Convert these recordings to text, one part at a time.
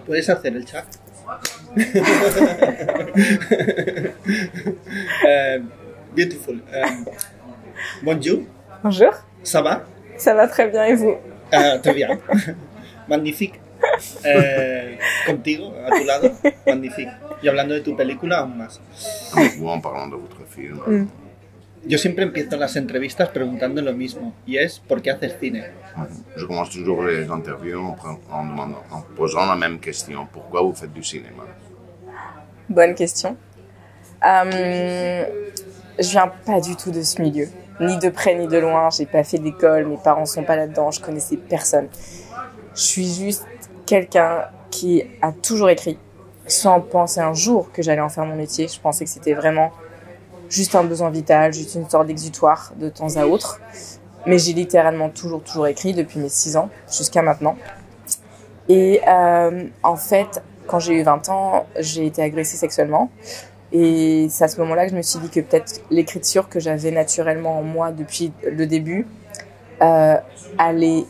¿Puedes hacer el chat? Beautiful. Bonjour. Bonjour. Ça va? Ça va très bien et vous? Très bien. Magnifique. Contigo, a tu lado. Magnifique. Y hablando de tu película, aún más. En parlant de votre film. Yo siempre empiezo las entrevistas preguntando lo mismo, y es ¿por qué haces cine? Je commence toujours les interviews en posant la même question. Pourquoi vous faites du cinéma? Bonne question. Je viens pas du tout de ce milieu. Ni de près ni de loin. J'ai pas fait d'école, mes parents sont pas là-dedans, je connaissais personne. Je suis juste quelqu'un qui a toujours écrit, sans penser un jour que j'allais en faire mon métier. Je pensais que c'était vraiment juste un besoin vital, juste une sorte d'exutoire de temps à autre. Mais j'ai littéralement toujours écrit depuis mes 6 ans jusqu'à maintenant. Et en fait, quand j'ai eu 20 ans, j'ai été agressée sexuellement. Et c'est à ce moment-là que je me suis dit que peut-être l'écriture que j'avais naturellement en moi depuis le début allait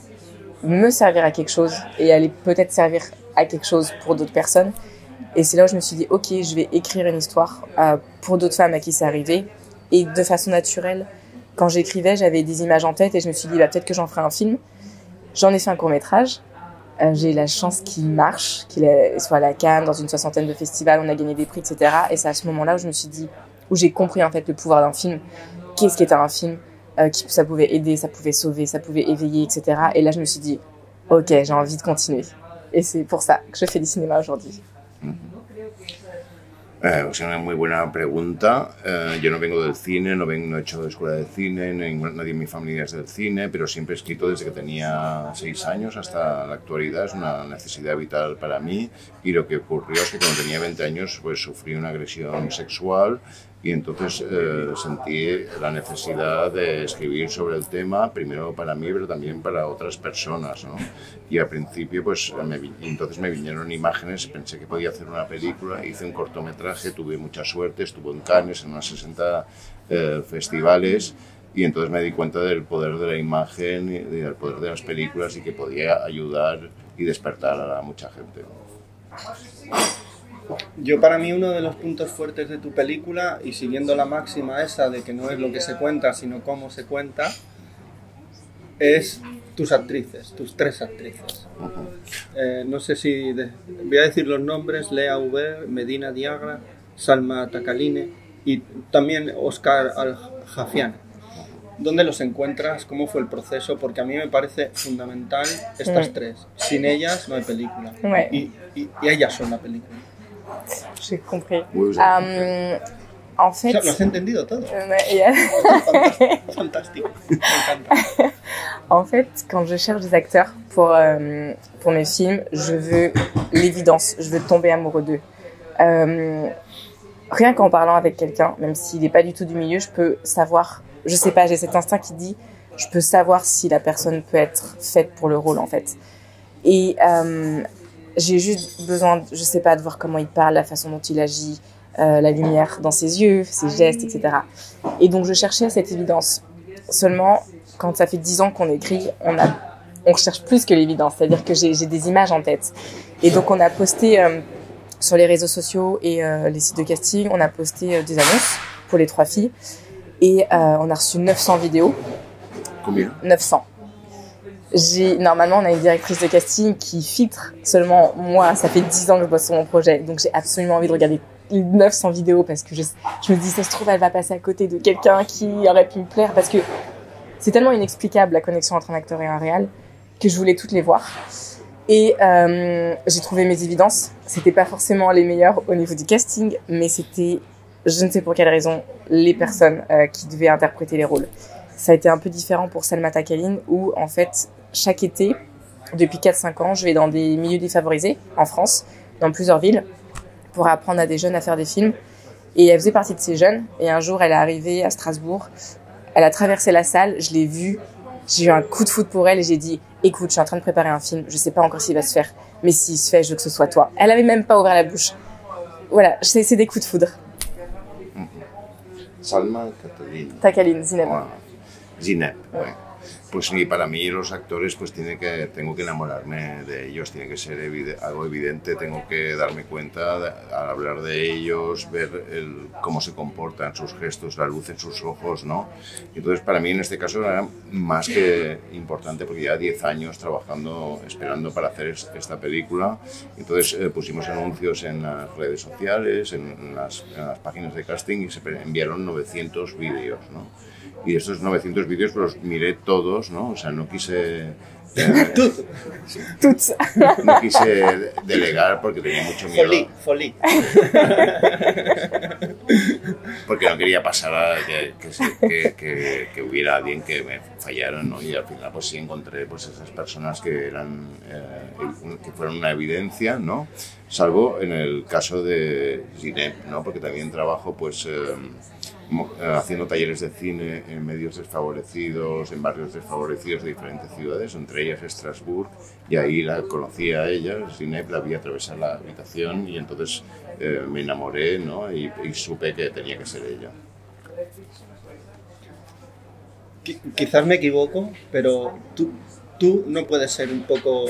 me servir à quelque chose et allait peut-être servir à quelque chose pour d'autres personnes. Et c'est là où je me suis dit, ok, je vais écrire une histoire pour d'autres femmes à qui c'est arrivé. Et de façon naturelle, quand j'écrivais, j'avais des images en tête et je me suis dit, peut-être que j'en ferai un film. J'en ai fait un court-métrage. J'ai la chance qu'il marche, qu'il soit à la Cannes, dans une 60aine de festivals, on a gagné des prix, etc. Et c'est à ce moment-là où je me suis dit, où j'ai compris en fait le pouvoir d'un film. Qu'est-ce qu'était un film? Ça pouvait aider, ça pouvait sauver, ça pouvait éveiller, etc. Et là, je me suis dit, ok, j'ai envie de continuer. Et c'est pour ça que je fais du cinéma aujourd'hui. Es una muy buena pregunta. Yo no vengo del cine, no he hecho de escuela de cine, nadie en mi familia es del cine, pero siempre he escrito desde que tenía 6 años hasta la actualidad. Es una necesidad vital para mí. Y lo que ocurrió es que cuando tenía 20 años pues sufrí una agresión sexual y entonces sentí la necesidad de escribir sobre el tema, primero para mí, pero también para otras personas, ¿no? Y al principio, pues, entonces me vinieron imágenes, pensé que podía hacer una película, hice un cortometraje, tuve mucha suerte, estuvo en Cannes, en unos 60 festivales, y entonces me di cuenta del poder de la imagen y del poder de las películas y que podía ayudar y despertar a mucha gente. Yo, para mí, uno de los puntos fuertes de tu película, y siguiendo la máxima esa de que no es lo que se cuenta, sino cómo se cuenta, es tus actrices, tus 3 actrices. No sé si... voy a decir los nombres: Lea Uber, Medina Diagra, Salma Takaline y también Oscar Al-Jafian. ¿Dónde los encuentras? ¿Cómo fue el proceso? Porque a mí me parece fundamental estas 3. Sin ellas no hay película. Ouais. Y ellas son la película. J'ai compris. Oui, En fait... ¿Lo has entendido todo? Fantástico. Me encanta. En fait, quand je cherche des acteurs pour mes films, je veux l'évidence, je veux tomber amoureux d'eux. Rien qu'en parlant avec quelqu'un, même s'il n'est pas du tout du milieu, je peux savoir, je sais pas, j'ai cet instinct qui dit, je peux savoir si la personne peut être faite pour le rôle en fait. Et j'ai juste besoin, je sais pas, de voir comment il parle, la façon dont il agit, la lumière dans ses yeux, ses gestes, etc. Et donc je cherchais cette évidence. Seulement, quand ça fait 10 ans qu'on écrit, on cherche plus que l'évidence. C'est-à-dire que j'ai des images en tête. Et donc on a posté sur les réseaux sociaux et les sites de casting, on a posté des annonces pour les 3 filles. Et on a reçu 900 vidéos. Combien? 900. Normalement, on a une directrice de casting qui filtre seulement moi. Ça fait 10 ans que je bosse sur mon projet. Donc j'ai absolument envie de regarder 900 vidéos parce que je me dis, ça se trouve, elle va passer à côté de quelqu'un qui aurait pu me plaire, parce que c'est tellement inexplicable la connexion entre un acteur et un réal que je voulais toutes les voir. Et j'ai trouvé mes évidences. C'était pas forcément les meilleures au niveau du casting, mais c'était, je ne sais pour quelle raison, les personnes qui devaient interpréter les rôles. Ça a été un peu différent pour Salma Takaline, où en fait, chaque été, depuis 4-5 ans, je vais dans des milieux défavorisés en France, dans plusieurs villes, pour apprendre à des jeunes à faire des films. Et elle faisait partie de ces jeunes. Et un jour, elle est arrivée à Strasbourg. Elle a traversé la salle, je l'ai vue. J'ai eu un coup de foudre pour elle et j'ai dit, écoute, je suis en train de préparer un film. Je sais pas encore s'il va se faire, mais s'il se fait, je veux que ce soit toi. Elle avait même pas ouvert la bouche. Voilà, c'est des coups de foudre. Salma Takaline. Takaline, Zineb. Ouais. Zineb, ouais. Pues sí, para mí los actores pues tengo que enamorarme de ellos, tiene que ser algo evidente, tengo que darme cuenta al hablar de ellos, ver cómo se comportan, sus gestos, la luz en sus ojos, ¿no? Entonces para mí en este caso era más que importante porque ya 10 años trabajando, esperando para hacer esta película. Entonces pusimos anuncios en las redes sociales, en las páginas de casting y se enviaron 900 vídeos, ¿no? Y de estos 900 vídeos pues, los miré todos, ¿no? O sea, no quise... no quise delegar porque tenía mucho miedo. Folí. Porque no quería pasar a que hubiera alguien que me fallara, ¿no? Y al final pues sí encontré pues, esas personas que eran que fueron una evidencia, ¿no? Salvo en el caso de Zineb, ¿no? Porque también trabajo pues haciendo talleres de cine en medios desfavorecidos, en barrios desfavorecidos de diferentes ciudades, entre ellas Estrasburgo, y ahí la conocí a ella, Zineb, la vi atravesar la habitación y entonces me enamoré, ¿no? y supe que tenía que ser ella. Quizás me equivoco, pero tú no puedes ser un poco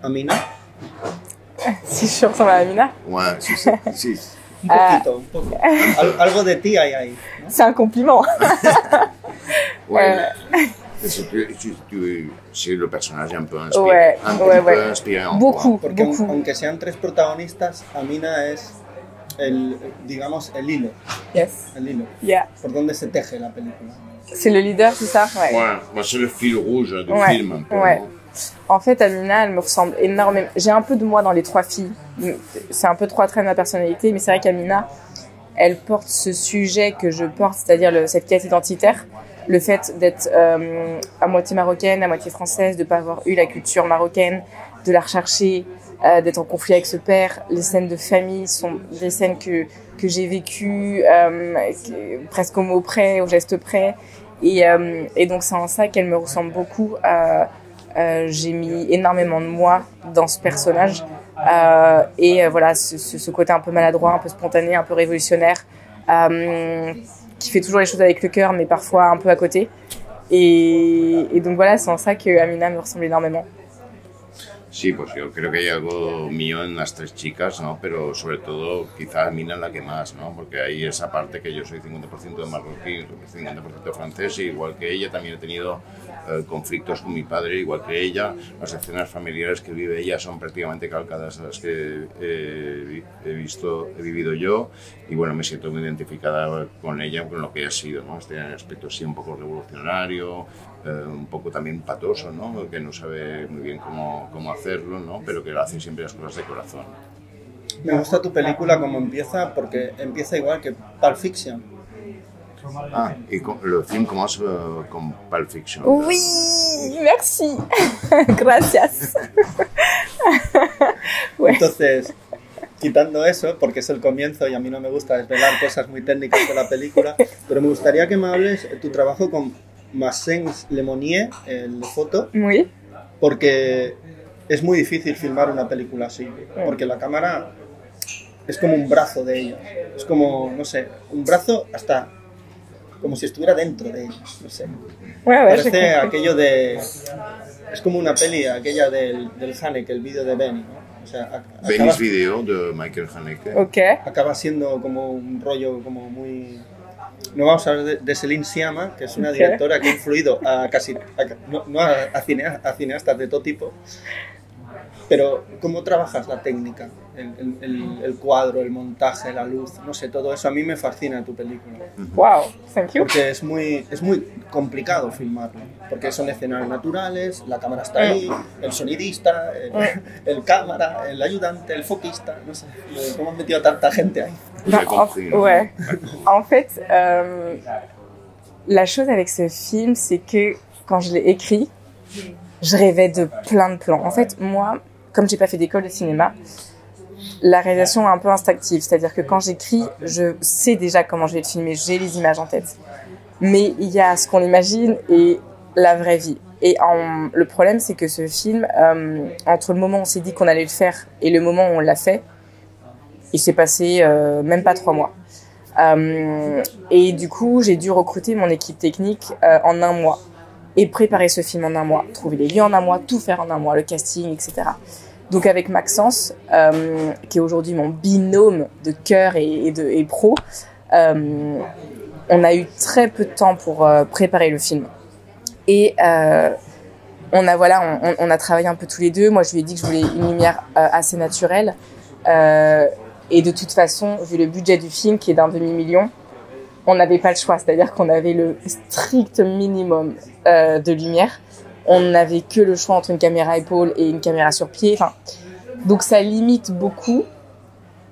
Amina. Si je ressemble à Amina. Ouais, sí. Un poquito, un poco. Algo de ti hay ahí, ¿no? C'est un compliment. Ouais. Sí, le personaje un peu inspiré en Beaucoup, Porque beaucoup. aunque sean 3 protagonistas, Amina es el hilo. Yes. El hilo. Yeah. Por donde se teje la película. C'est le leader, c'est ça? Ouais. Ouais, moi c'est le fil rouge du film un peu. Ouais. En fait, Amina, elle me ressemble énormément. J'ai un peu de moi dans les 3 filles. C'est un peu 3 traits de ma personnalité, mais c'est vrai qu'Amina, elle porte ce sujet que je porte, c'est-à-dire cette quête identitaire, le fait d'être à moitié marocaine, à moitié française, de pas avoir eu la culture marocaine, de la rechercher, d'être en conflit avec ce père. Les scènes de famille sont des scènes que j'ai vécues presque au mot près, au geste près. Et donc c'est en ça qu'elle me ressemble beaucoup. J'ai mis énormément de moi dans ce personnage voilà ce côté un peu maladroit, un peu spontané, un peu révolutionnaire, qui fait toujours les choses avec le cœur mais parfois un peu à côté et donc voilà, c'est en ça que Amina me ressemble énormément. Sí, pues yo creo que hay algo mío en las 3 chicas, ¿no? Pero sobre todo quizá Mina la que más, ¿no? Porque hay esa parte que yo soy 50% de marroquí, 50% francés, y igual que ella también he tenido conflictos con mi padre, igual que ella. Las escenas familiares que vive ella son prácticamente calcadas a las que he vivido yo, y bueno, me siento muy identificada con ella, con lo que ha sido, ¿no? Este aspecto así un poco revolucionario, un poco también patoso, ¿no? Que no sabe muy bien cómo hacerlo, ¿no? Pero que hace siempre las cosas de corazón. Me gusta tu película como empieza, porque empieza igual que Pulp Fiction. Y le film commence con Pulp Fiction. Oui, merci. Gracias. Ouais. Entonces, quitando eso, porque es el comienzo y a mí no me gusta desvelar cosas muy técnicas de la película, pero me gustaría que me hables de tu trabajo con Maxence Lemonnier, el de foto, oui. Porque es muy difícil filmar una película así, porque la cámara es como un brazo de ellos, es como, no sé, un brazo hasta como si estuviera dentro de ellos, no sé. Parece aquello de... Es como una peli, aquella del Haneke, el vídeo de Benny, ¿no? O sea, Benny's video de Michael Haneke. Okay. Acaba siendo como un rollo como muy... No vamos a hablar de Céline Sciamma, que es una directora que ha influido a cineastas de todo tipo. Pero, ¿cómo trabajas la técnica? El cuadro, el montaje, la luz, no sé, todo eso a mí me fascina en tu película. Wow, thank you. Porque es muy complicado filmarlo, porque son escenarios naturales, la cámara está ahí, el sonidista, el cámara, el ayudante, el foquista, no sé, ¿cómo han metido a tanta gente ahí? Ouais. En fait, la chose avec ce film, c'est que quand je l'ai écrit, je rêvais de plein de plans. En fait, moi, comme j'ai pas fait d'école de cinéma, la réalisation est un peu instinctive. C'est-à-dire que quand j'écris, je sais déjà comment je vais le filmer, j'ai les images en tête. Mais il y a ce qu'on imagine et la vraie vie. Et le problème, c'est que ce film, entre le moment où on s'est dit qu'on allait le faire et le moment où on l'a fait, il s'est passé même pas 3 mois. Et du coup, j'ai dû recruter mon équipe technique en 1 mois. et préparer ce film en un mois, trouver les lieux en un mois, tout faire en un mois, le casting, etc. Donc avec Maxence, qui est aujourd'hui mon binôme de cœur et pro, on a eu très peu de temps pour préparer le film. Et on a travaillé un peu tous les deux. Moi, je lui ai dit que je voulais une lumière assez naturelle. Et de toute façon, vu le budget du film, qui est d'1 demi-million, on n'avait pas le choix. C'est-à-dire qu'on avait le strict minimum de lumière. On n'avait que le choix entre une caméra épaule et une caméra sur pied. Enfin, donc ça limite beaucoup.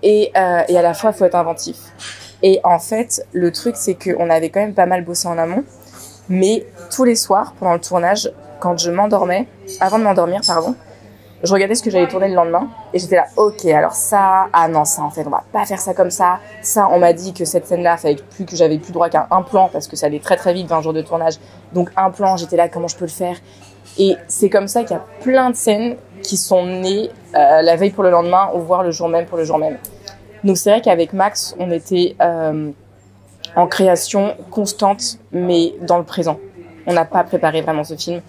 Et à la fois, il faut être inventif. Et en fait, le truc, c'est qu'on avait quand même pas mal bossé en amont. Mais tous les soirs, pendant le tournage, quand je m'endormais, avant de m'endormir, je regardais ce que j'allais tourner le lendemain et j'étais là, ok, alors ça, ah non, ça en fait, on va pas faire ça comme ça. Ça, on m'a dit que cette scène-là, que j'avais plus droit qu'à un plan parce que ça allait très très vite, 20 jours de tournage. Donc un plan, j'étais là, comment je peux le faire? Et c'est comme ça qu'il y a plein de scènes qui sont nées la veille pour le lendemain ou voire le jour même pour le jour même. Donc c'est vrai qu'avec Max, on était en création constante, mais dans le présent. On n'a pas préparé vraiment ce film.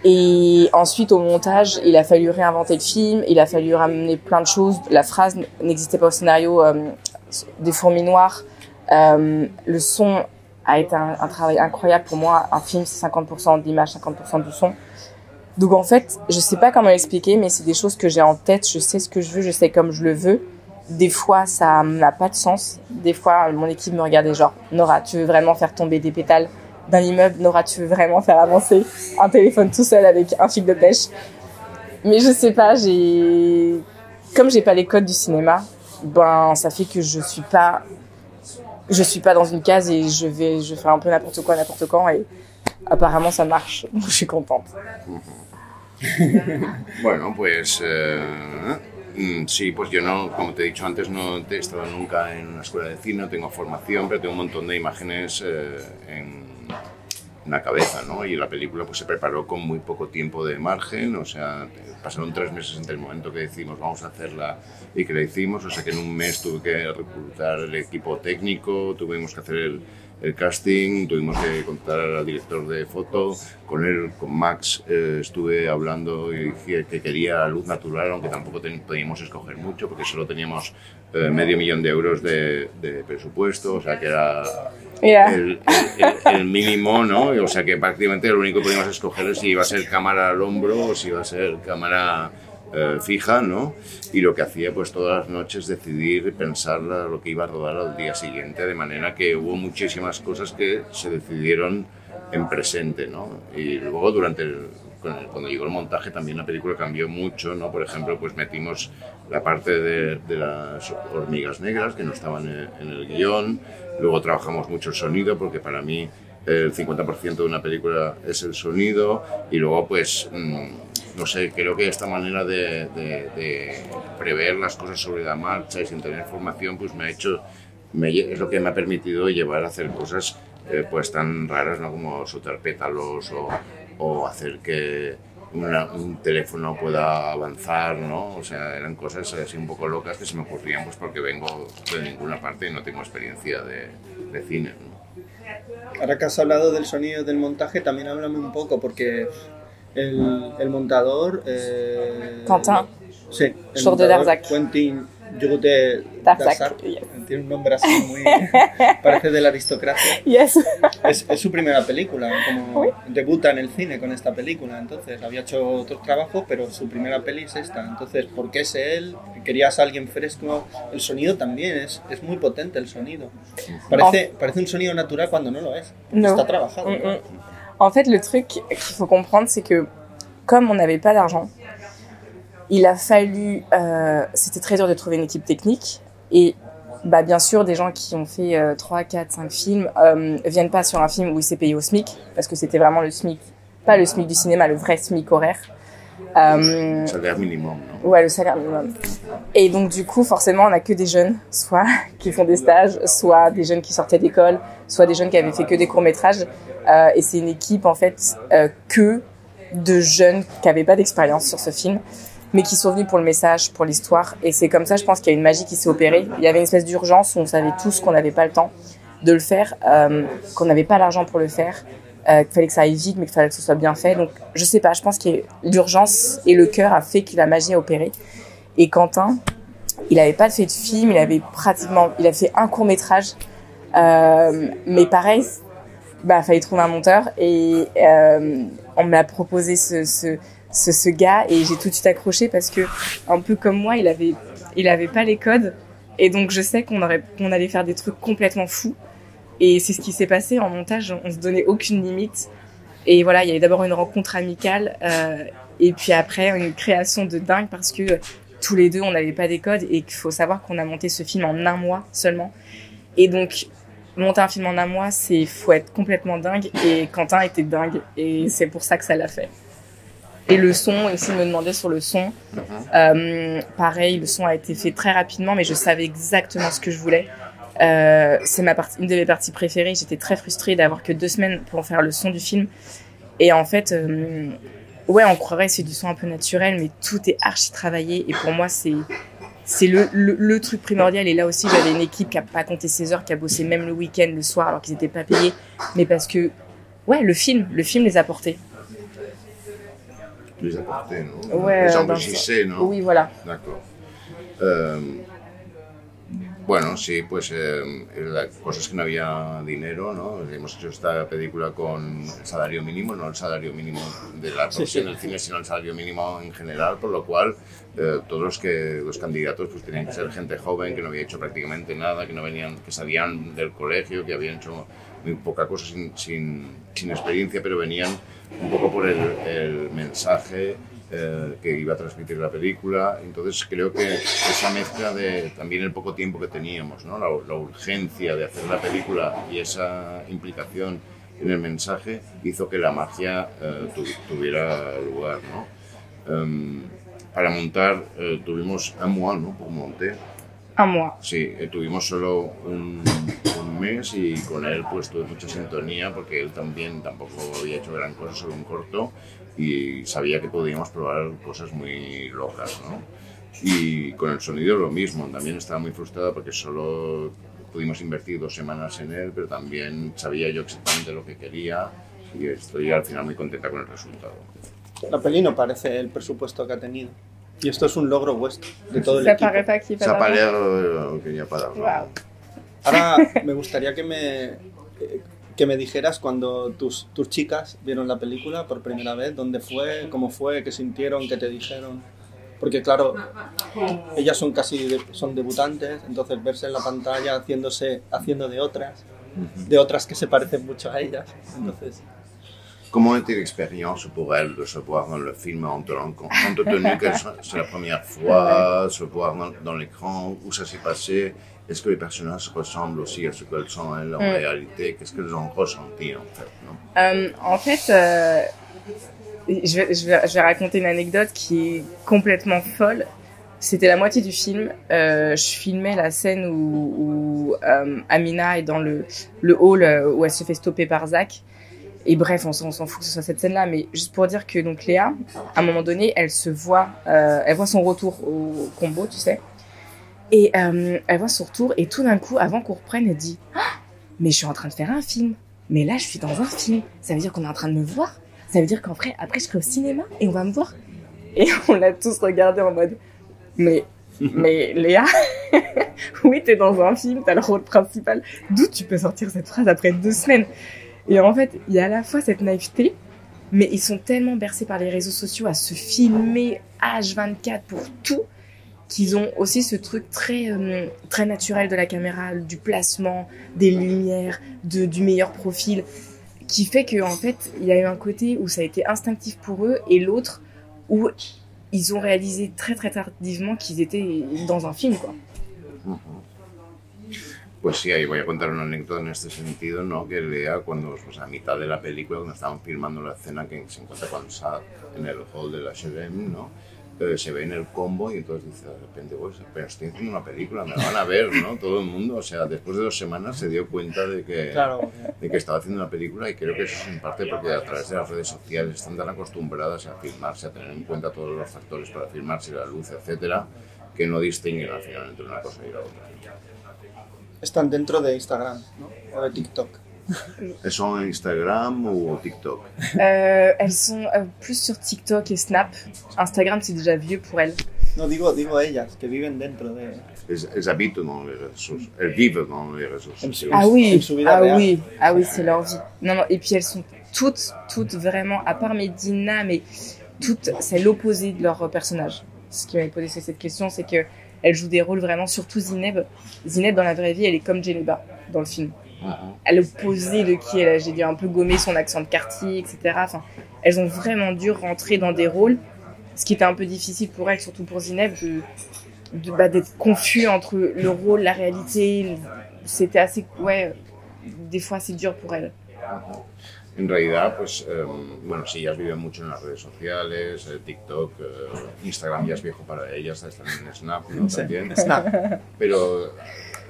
Et ensuite, au montage, il a fallu réinventer le film, il a fallu ramener plein de choses. La phrase n'existait pas au scénario des fourmis noires. Le son a été un travail incroyable pour moi. Un film, c'est 50% d'image, 50% du son. Donc en fait, je sais pas comment l'expliquer, mais c'est des choses que j'ai en tête. Je sais ce que je veux, je sais comme je le veux. Des fois, ça n'a pas de sens. Des fois, mon équipe me regardait genre, Nora, tu veux vraiment faire tomber des pétales d'un immeuble? Nora, tu veux vraiment faire avancer un téléphone tout seul avec un fil de pêche? Mais je sais pas, comme j'ai pas les codes du cinéma, ben, ça fait que je suis pas dans une case et je fais un peu n'importe quoi, n'importe quand, et apparemment ça marche. Donc je suis contente. Bueno, pues sí, pues yo no, como te he dicho antes, no he estado nunca en una escuela de cine, no tengo formación, pero tengo un montón de imágenes en la cabeza, ¿no? Y la película pues se preparó con muy poco tiempo de margen, o sea, pasaron 3 meses entre el momento que decimos vamos a hacerla y que la hicimos, o sea que en un mes tuve que reclutar el equipo técnico, tuvimos que hacer el casting, tuvimos que contratar al director de foto, con él, con Max, estuve hablando y dije que quería luz natural, aunque tampoco podíamos escoger mucho, porque solo teníamos $500,000 de euros de presupuesto, o sea que era el mínimo, ¿no? O sea que prácticamente lo único que podíamos escoger es si iba a ser cámara al hombro o si iba a ser cámara fija, ¿no? Y lo que hacía pues todas las noches decidir, pensar lo que iba a rodar al día siguiente, de manera que hubo muchísimas cosas que se decidieron en presente, ¿no? Y luego cuando llegó el montaje también la película cambió mucho, ¿no? Por ejemplo, pues metimos la parte de las hormigas negras que no estaban en el guión, luego trabajamos mucho el sonido porque para mí el 50% de una película es el sonido y luego pues no sé, creo que esta manera de prever las cosas sobre la marcha y sin tener formación pues es lo que me ha permitido llevar a hacer cosas pues tan raras, ¿no? Como soltar pétalos o hacer que un teléfono pueda avanzar, ¿no? O sea, eran cosas así un poco locas que se me ocurrían pues porque vengo de ninguna parte y no tengo experiencia de cine, ¿no? Ahora que has hablado del sonido y del montaje, también háblame un poco, porque el montador... Quentin. Sí, el Jour de montador Darzac. Quentin Jour de Darzac. Tiene un nombre así muy... parece de la aristocracia. Yes. Es su primera película, como Oui. debuta en el cine con esta película, entonces había hecho otros trabajos, pero su primera peli es esta. Entonces, ¿por qué es él? ¿Querías a alguien fresco? El sonido también, es muy potente el sonido. Parece un sonido natural cuando no lo es. No. Está trabajado. En fait, le truc qu'il faut comprendre, c'est que comme on n'avait pas d'argent, il a fallu... c'était très dur de trouver une équipe technique. Et bah, bien sûr, des gens qui ont fait 3, 4, 5 films viennent pas sur un film où il s'est payé au SMIC, parce que c'était vraiment le SMIC, pas le SMIC du cinéma, le vrai SMIC horaire. Salaire minimum, non? Ouais, le salaire minimum. Et donc, du coup, forcément, on n'a que des jeunes, soit qui font des stages, soit des jeunes qui sortaient d'école, soit des jeunes qui avaient fait que des courts-métrages. Et c'est une équipe, en fait, que de jeunes qui n'avaient pas d'expérience sur ce film, mais qui sont venus pour le message, pour l'histoire. Et c'est comme ça, je pense qu'il y a une magie qui s'est opérée. Il y avait une espèce d'urgence où on savait tous qu'on n'avait pas le temps de le faire, qu'on n'avait pas l'argent pour le faire, qu'il fallait que ça aille vite, mais qu'il fallait que ce soit bien fait. Donc, je sais pas, je pense que l'urgence et le cœur a fait que la magie a opéré. Et Quentin, il avait pas fait de film, il a fait un court-métrage. Mais pareil, fallait trouver un monteur et on me l'a proposé ce gars et j'ai tout de suite accroché parce que, un peu comme moi, il avait pas les codes et donc je sais qu'on allait faire des trucs complètement fous. Et c'est ce qui s'est passé en montage, on se donnait aucune limite. Et voilà, il y avait d'abord une rencontre amicale, et puis après une création de dingue parce que tous les deux, on n'avait pas des codes et qu'il faut savoir qu'on a monté ce film en 1 mois seulement. Et donc, monter un film en 1 mois, faut être complètement dingue. Et Quentin était dingue et c'est pour ça que ça l'a fait. Et le son, aussi, il me demandait sur le son. Pareil, le son a été fait très rapidement, mais je savais exactement ce que je voulais. C'est une de mes parties préférées. J'étais très frustrée d'avoir que 2 semaines pour faire le son du film. Et en fait, on croirait que c'est du son un peu naturel, mais tout est archi travaillé. Et pour moi, c'est le truc primordial. Et là aussi, j'avais une équipe qui a pas compté ses heures, qui a bossé même le week-end, le soir, alors qu'ils étaient pas payés. Mais parce que, le film les a portés. Les apportés, ¿no? Ouais, les enrichissés, ¿no? Oui, voilà. D'accord. Bueno, sí, pues la cosa es que no había dinero, ¿no? Hemos hecho esta película con el salario mínimo, no el salario mínimo de la profesión del cine, sino el salario mínimo en general, por lo cual todos los candidatos pues tenían que ser gente joven, que no había hecho prácticamente nada, que salían del colegio, que habían hecho muy poca cosa sin experiencia, pero venían un poco por el mensaje que iba a transmitir la película. Entonces creo que esa mezcla de también el poco tiempo que teníamos, ¿no? La urgencia de hacer la película y esa implicación en el mensaje hizo que la magia tuviera lugar, ¿no? Para montar tuvimos un mois, ¿no? Pour monter. Un mois. Sí, tuvimos solo un mes y con él pues tuve mucha sintonía porque él también tampoco había hecho gran cosa, solo un corto, y sabía que podíamos probar cosas muy locas, ¿no? Y con el sonido lo mismo, también estaba muy frustrada porque solo pudimos invertir 2 semanas en él, pero también sabía yo exactamente lo que quería y estoy al final muy contenta con el resultado. La peli no parece el presupuesto que ha tenido. Y esto es un logro vuestro, de todo el equipo. Ça n'a pas l'air qu'il n'y a pas d'argent. Wow. Ahora me gustaría que me dijeras cuando tus chicas vieron la película por primera vez, dónde fue, cómo fue, qué sintieron, qué te dijeron. Porque claro, ellas son debutantes, entonces verse en la pantalla haciendo de otras que se parecen mucho a ellas. Entonces... Comment était l'expérience pour elle de se voir dans le film compte tenu que c'est la première fois, se voir dans l'écran, où ça s'est passé? Est-ce que les personnages ressemblent aussi à ce qu'elles sont elles en réalité? Qu'est-ce qu'elles ont ressenti en fait, non? En fait, je vais raconter une anecdote qui est complètement folle. C'était la moitié du film. Je filmais la scène où Amina est dans le hall où elle se fait stopper par Zach. Et bref, on s'en fout que ce soit cette scène-là, mais juste pour dire que donc Léa, à un moment donné, elle voit son retour au combo, tu sais, et elle voit son retour, et tout d'un coup, avant qu'on reprenne, elle dit « Mais je suis en train de faire un film, mais là, je suis dans un film, ça veut dire qu'on est en train de me voir, ça veut dire qu'après je serai au cinéma, et on va me voir. » Et on l'a tous regardé en mode « Mais Léa, oui, t'es dans un film, t'as le rôle principal, d'où tu peux sortir cette phrase après 2 semaines ?» Et en fait, il y a à la fois cette naïveté, mais ils sont tellement bercés par les réseaux sociaux à se filmer H24 pour tout, qu'ils ont aussi ce truc très naturel de la caméra, du placement, des lumières, du meilleur profil, qui fait qu'en fait, il y a eu un côté où ça a été instinctif pour eux, et l'autre où ils ont réalisé très très tardivement qu'ils étaient dans un film, quoi. Pues sí, ahí voy a contar una anécdota en este sentido, ¿no? Que Lea, cuando pues, a mitad de la película, cuando estaban filmando la escena que se encuentra con Sad en el hall de la H&M, ¿no? Se ve en el combo y entonces dice de repente, pues, pero estoy haciendo una película, me van a ver, ¿no? Todo el mundo, o sea, después de 2 semanas se dio cuenta de que estaba haciendo una película, y creo que eso es en parte porque a través de las redes sociales están tan acostumbradas a filmarse, a tener en cuenta todos los factores para filmarse, la luz, etcétera, que no distinguen al final entre una cosa y la otra. Están dentro de Instagram, ¿no? O de TikTok. Elles sont Instagram ou TikTok? Elles sont plus sur TikTok et Snap. Instagram, c'est déjà vieux pour elles. No, digo ellas, que viven dentro de... Elles habitent dans les réseaux, elles vivent dans les réseaux sociaux. Ah oui, En su vida real. c'est leur vie. Non, et puis elles sont toutes vraiment, à part Medina, mais toutes, c'est l'opposé de leur personnage. Ce qui m'avait posé cette question, c'est que elles jouent des rôles vraiment, surtout Zineb. Zineb, dans la vraie vie, elle est comme Djellaba dans le film. À l'opposé de qui elle a, j'ai dû un peu gommer son accent de quartier, etc. Enfin, elles ont vraiment dû rentrer dans des rôles, ce qui était un peu difficile pour elles, surtout pour Zineb, d'être confus entre le rôle, la réalité. C'était assez, des fois assez dur pour elles. En realidad, pues, bueno, sí, ellas viven mucho en las redes sociales, TikTok, Instagram ya es viejo para ellas, están en Snap, ¿no? También. Snap. Pero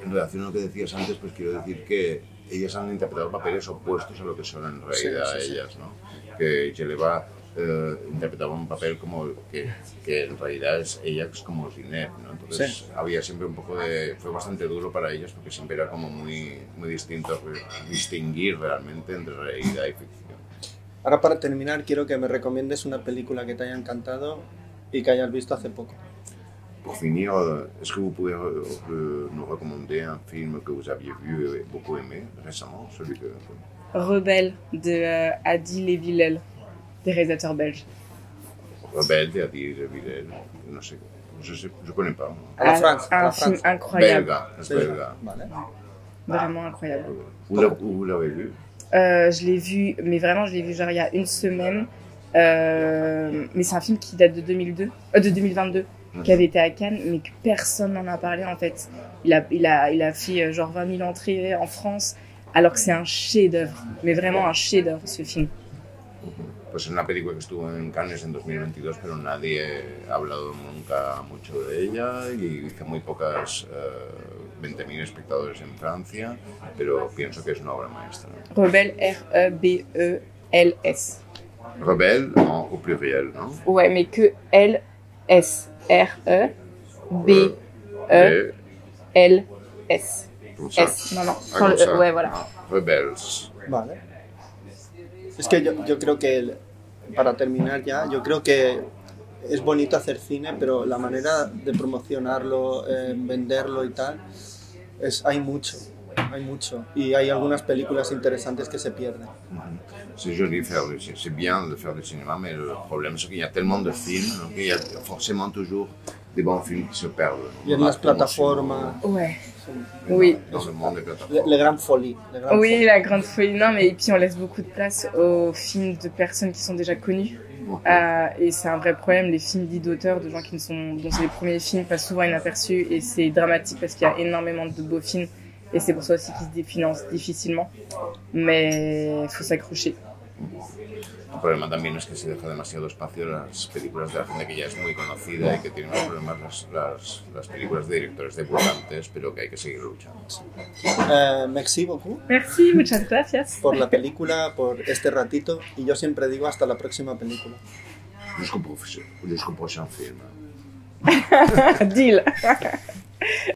en relación a lo que decías antes, pues quiero decir que ellas han interpretado papeles opuestos a lo que son en realidad ellas, ¿no? Que Djellaba interpretaba un papel como que en realidad es ella es como Zineb, ¿no? Entonces había siempre un poco de... Fue bastante duro para ellas porque siempre era como muy distinto distinguir realmente entre realidad y ficción. Ahora, para terminar, quiero que me recomiendes una película que te haya encantado y que hayas visto hace poco. Pour finir, est-ce que vous pouvez nous recommander un film que vous aviez vu et beaucoup aimé récemment, celui que... Rebelle de Adi Lévillel, des réalisateurs belges. Rebelle de Adi Lévillel, no sé, je connais pas. A la France. Un film incroyable. Belga, es belga. Vale. Vraiment incroyable. Vous l'avez vu? Je l'ai vu, mais vraiment, je l'ai vu genre il y a une semaine. Mais c'est un film qui date de 2022, qui avait été à Cannes, mais que personne n'en a parlé en fait. Il a fait genre 20 000 entrées en France, alors que c'est un chef-d'œuvre, mais vraiment un chef-d'œuvre ce film. Pues es una película que estuvo en Cannes en 2022, pero nadie ha hablado nunca mucho de ella y hizo muy pocas 20.000 espectadores en Francia, pero pienso que es una obra maestra. Rebelle, R-E-B-E-L-S. Rebelle au pluriel, non? Ouais, mais que L-S. R-E-B-E-L-S. S. Non. Ouais, voilà. Rebels. Vale. Es que yo creo que, para terminar ya, yo creo que es bonito hacer cine, pero la manera de promocionarlo, venderlo y tal, hay mucho. Y hay algunas películas interesantes que se pierden. C'est joli c'est bien de faire du cinéma, mais le problème c'est qu'il y a tellement de films, donc il y a forcément toujours des bons films qui se perdent. Y en las plataformas. Ouais. Oui. Dans le monde des plateformes. Les grandes folies. Oui, la grande folie. Non, mais et puis on laisse beaucoup de place aux films de personnes qui sont déjà connues. Et c'est un vrai problème, les films dits d'auteurs, de gens dont c'est les premiers films, passent souvent inaperçus, et c'est dramatique parce qu'il y a énormément de beaux films, et c'est pour ça aussi qu'ils se définancent difficilement. Mais il faut s'accrocher. El problema también es que se deja demasiado espacio a las películas de la gente que ya es muy conocida y que tiene más problemas las películas de directores debutantes, pero que hay que seguir luchando. Merci beaucoup. Merci, muchas gracias. Por la película, por este ratito, y yo siempre digo hasta la próxima película. Jusqu'au prochain film. Deal.